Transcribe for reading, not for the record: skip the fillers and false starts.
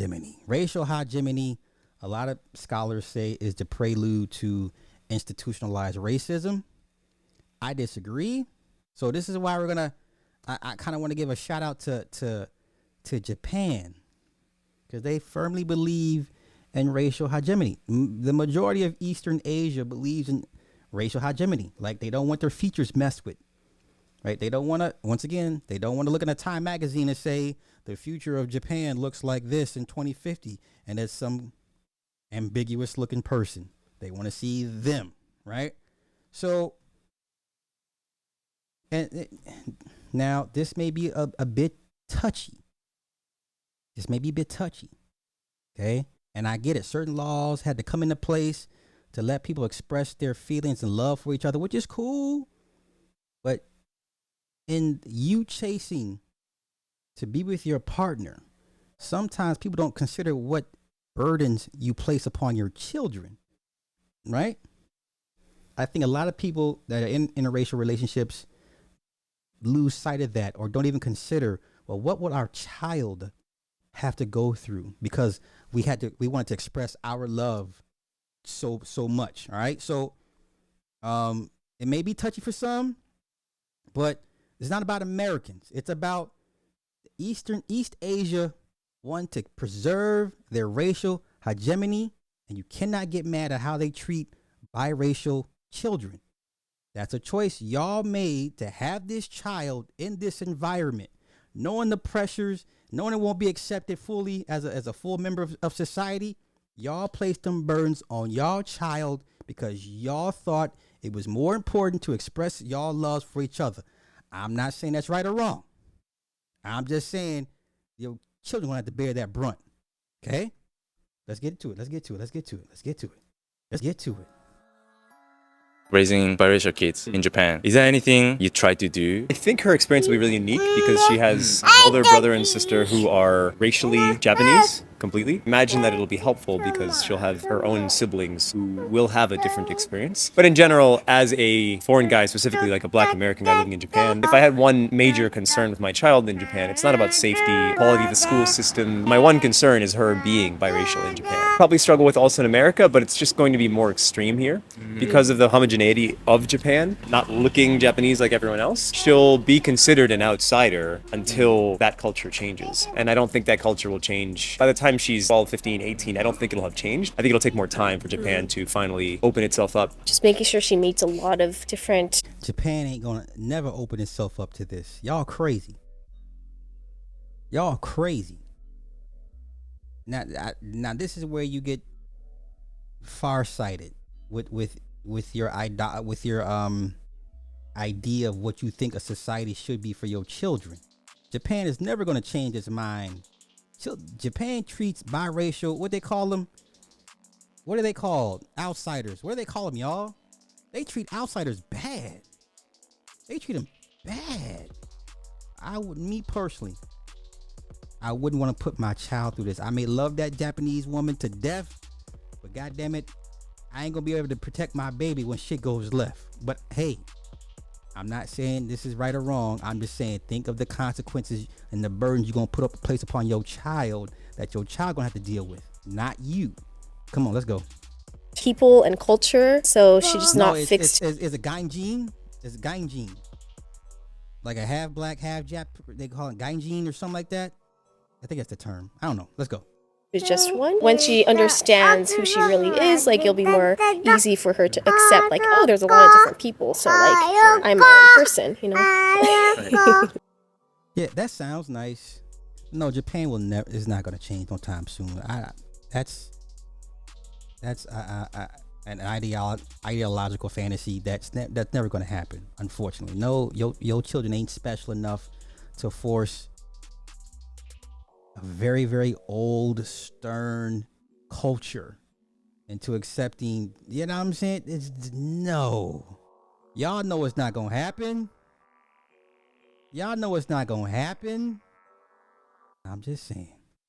hegemony. Racial hegemony, a lot of scholars say, is the prelude to institutionalized racism. I disagree. So this is why I kind of want to give a shout out to Japan, because they firmly believe in racial hegemony. The majority of Eastern Asia believes in racial hegemony. Like, they don't want their features messed with. Right? They don't want to, once again, they don't want to look in a Time magazine and say the future of Japan looks like this in 2050 and there's some ambiguous looking person. They want to see them, right? So, now this may be a bit touchy. This may be a bit touchy. Okay? And I get it. Certain laws had to come into place to let people express their feelings and love for each other, which is cool. But in you chasing to be with your partner, sometimes people don't consider what burdens you place upon your children, right? I think a lot of people that are in interracial relationships lose sight of that, or don't even consider, well, what would our child have to go through because we wanted to express our love so much. All right. So it may be touchy for some, but it's not about Americans. It's about East Asia want to preserve their racial hegemony, and you cannot get mad at how they treat biracial children. That's a choice y'all made to have this child in this environment, knowing the pressures, knowing it won't be accepted fully as a full member of society. Y'all placed them burdens on y'all child because y'all thought it was more important to express y'all loves for each other. I'm not saying that's right or wrong. I'm just saying your children gonna have to bear that brunt. Okay? Let's get to it. Raising biracial kids in Japan. Is there anything you try to do? I think her experience will be really unique because she has an older brother and sister who are racially Japanese completely. Imagine that it'll be helpful because she'll have her own siblings who will have a different experience. But in general, as a foreign guy, specifically like a Black American guy living in Japan, if I had one major concern with my child in Japan, it's not about safety, quality of the school system. My one concern is her being biracial in Japan. Probably struggle with also in America, but it's just going to be more extreme here because of the homogeneity of Japan, not looking Japanese like everyone else. She'll be considered an outsider until that culture changes. And I don't think that culture will change. By the time she's 12, 15, 18, I don't think it'll have changed. I think it'll take more time for Japan to finally open itself up. Just making sure she meets a lot of different... Japan ain't gonna never open itself up to this. Y'all crazy. Y'all crazy. Now this is where you get farsighted with your idea of what you think a society should be for your children. Japan is never going to change its mind. Japan treats biracial, what they call them? What are they called? Outsiders. What do they call them, y'all? They treat outsiders bad. They treat them bad. Me personally, I wouldn't want to put my child through this. I may love that Japanese woman to death, but goddamn it, I ain't gonna be able to protect my baby when shit goes left. But hey, I'm not saying this is right or wrong. I'm just saying think of the consequences and the burdens you're gonna place upon your child that your child gonna have to deal with, not you. Come on, let's go. People and culture, so she just not fixed. It's a Gaijin. It's a Gaijin. Like a half black, half Jap. They call it Gaijin or something like that. I think that's the term. I don't know. Let's go. It's just one. When she understands who she really is, like, it'll be more easy for her to accept, like, oh, there's a lot of different people, so like I'm my own person, you know. Yeah, that sounds nice. No, Japan is not going to change no time soon. That's an ideological fantasy that's never going to happen, unfortunately. No, your children ain't special enough to force a very, very old, stern culture into accepting, you know what I'm saying? No. Y'all know it's not gonna happen. I'm just saying.